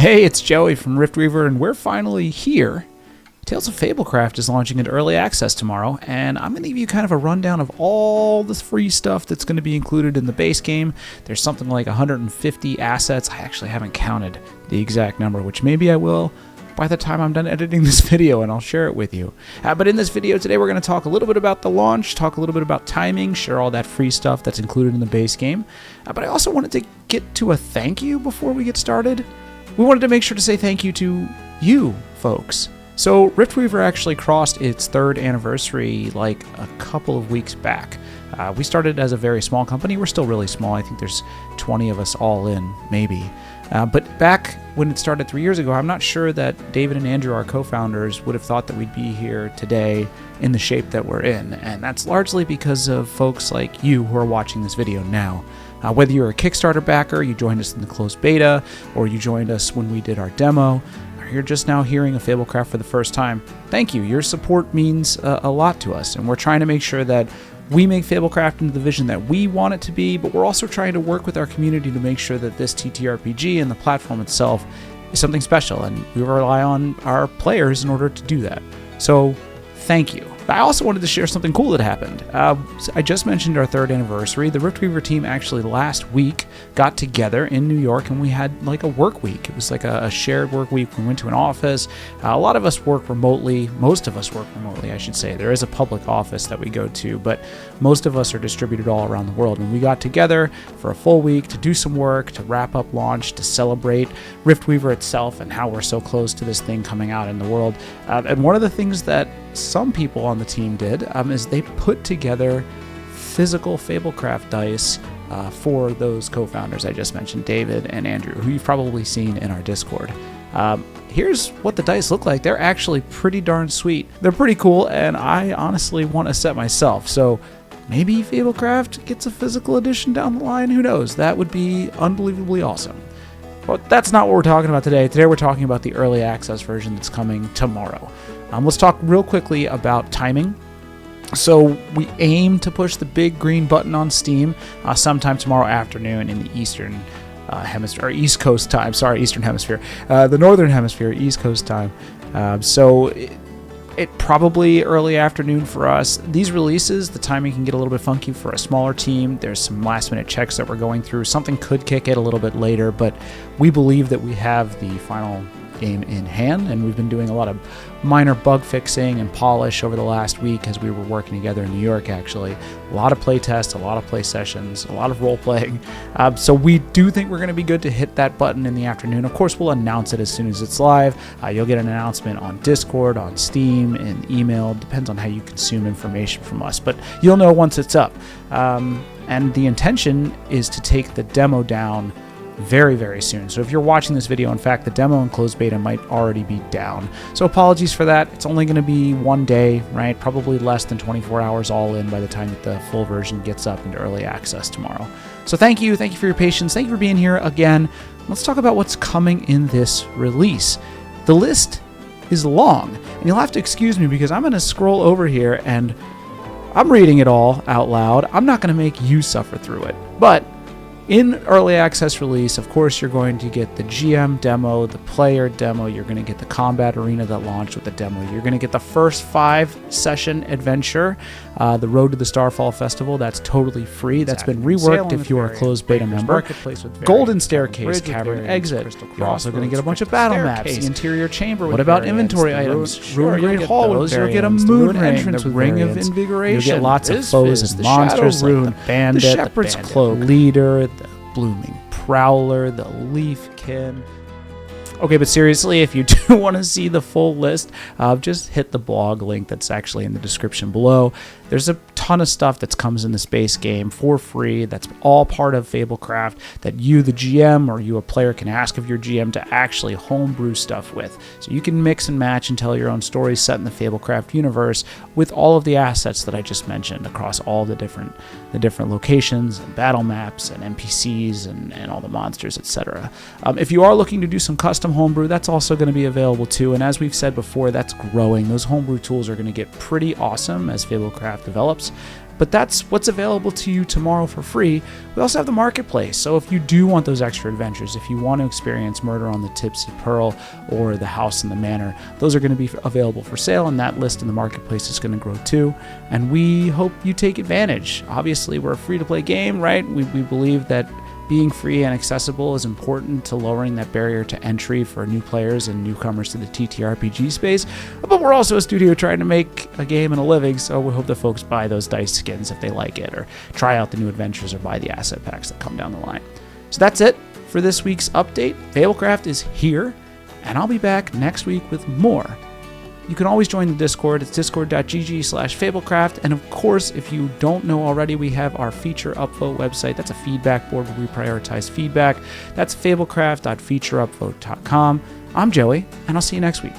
Hey, it's Joey from Riftweaver, and we're finally here. Tales of Fablecraft is launching into early access tomorrow, and I'm going to give you kind of a rundown of all this free stuff that's going to be included in the base game. There's something like 150 assets. I actually haven't counted the exact number, which maybe I will by the time I'm done editing this video, and I'll share it with you. But in this video today, we're going to talk a little bit about the launch, talk a little bit about timing, share all that free stuff that's included in the base game. But I also wanted to get to a thank you before we get started. We wanted to make sure to say thank you to you folks. So Riftweaver actually crossed its 3rd anniversary like a couple of weeks back. We started as a very small company. We're still really small. I think there's 20 of us all in, maybe. But back when it started 3 years ago, I'm not sure that David and Andrew, our co-founders, would have thought that we'd be here today in the shape that we're in. And that's largely because of folks like you who are watching this video now. Whether you're a Kickstarter backer, you joined us in the closed beta, or you joined us when we did our demo, or you're just now hearing of Fablecraft for the first time, thank you. Your support means a lot to us, and we're trying to make sure that we make Fablecraft into the vision that we want it to be, but we're also trying to work with our community to make sure that this TTRPG and the platform itself is something special, and we rely on our players in order to do that. So, thank you. I also wanted to share something cool that happened. I just mentioned our 3rd anniversary. The Riftweaver team actually last week got together in New York, and we had like a work week. It was like a shared work week. We went to an office. A lot of us work remotely. Most of us work remotely, I should say. There is a public office that we go to, but most of us are distributed all around the world. And we got together for a full week to do some work, to wrap up launch, to celebrate Riftweaver itself and how we're so close to this thing coming out in the world. And one of the things that some people on the team did is they put together physical Fablecraft dice for those co-founders I just mentioned, David and Andrew, who you've probably seen in our Discord. Here's what the dice look like. They're actually pretty darn sweet. They're pretty cool, and I honestly want a set myself. So maybe Fablecraft gets a physical edition down the line. Who knows? That would be unbelievably awesome. But that's not what we're talking about today. Today we're talking about the early access version that's coming tomorrow. Let's talk real quickly about timing. So we aim to push the big green button on Steam sometime tomorrow afternoon in the Eastern Hemisphere, or East Coast time. Sorry, Eastern Hemisphere. The Northern Hemisphere, East Coast time. So it probably early afternoon for us. These releases, the timing can get a little bit funky for a smaller team. There's some last minute checks that we're going through. Something could kick it a little bit later, but we believe that we have the final game in hand, and we've been doing a lot of minor bug fixing and polish over the last week as we were working together in New York. Actually, a lot of play tests, a lot of play sessions, a lot of role playing. So we do think we're going to be good to hit that button in the afternoon. Of course, we'll announce it as soon as it's live. You'll get an announcement on Discord, on Steam, and email. Depends on how you consume information from us, but you'll know once it's up. And the intention is to take the demo down very, very soon. So if you're watching this video, in fact, the demo and closed beta might already be down. So apologies for that. It's only going to be one day, right? Probably less than 24 hours all in by the time that the full version gets up into early access tomorrow. So thank you for your patience. Thank you for being here again. Let's talk about what's coming in this release. The list is long, and you'll have to excuse me because I'm going to scroll over here and I'm reading it all out loud. I'm not going to make you suffer through it, but in early access release, of course, you're going to get the GM demo, the player demo. You're going to get the combat arena that launched with the demo. You're going to get the first 5-session adventure, the Road to the Starfall Festival. That's totally free. That's been reworked if you're a closed beta member. Golden Staircase, Cavern Exit. You're also going to get a bunch of battle maps, the interior chamber. What about inventory items? Ruined Great Hall with those. You'll get a moon entrance, the Ring of Invigoration. You'll get lots of foes and monsters, like the Bandit, the Shepherd's Cloak, Leader, the Blooming Prowler, the Leafkin. Okay, but seriously, if you do want to see the full list, just hit the blog link that's actually in the description below. There's a ton of stuff that comes in the space game for free. That's all part of Fablecraft that you, the GM, or you, a player, can ask of your GM to actually homebrew stuff with. So you can mix and match and tell your own stories set in the Fablecraft universe with all of the assets that I just mentioned across all the different locations and battle maps and NPCs and all the monsters, etc. If you are looking to do some custom homebrew, that's also going to be available too. And as we've said before, that's growing. Those homebrew tools are going to get pretty awesome as Fablecraft develops. But that's what's available to you tomorrow for free. We also have the marketplace. So if you do want those extra adventures, if you want to experience Murder on the Tipsy Pearl or the House in the Manor, those are going to be available for sale, and that list in the marketplace is going to grow too. And we hope you take advantage. Obviously, we're a free-to-play game, right? We believe that being free and accessible is important to lowering that barrier to entry for new players and newcomers to the TTRPG space. But we're also a studio trying to make a game and a living, so we hope that folks buy those dice skins if they like it, or try out the new adventures, or buy the asset packs that come down the line. So that's it for this week's update. Fablecraft is here, and I'll be back next week with more. You can always join the Discord. It's discord.gg/Fablecraft. And of course, if you don't know already, we have our feature upvote website. That's a feedback board where we prioritize feedback. That's fablecraft.featureupvote.com. I'm Joey, and I'll see you next week.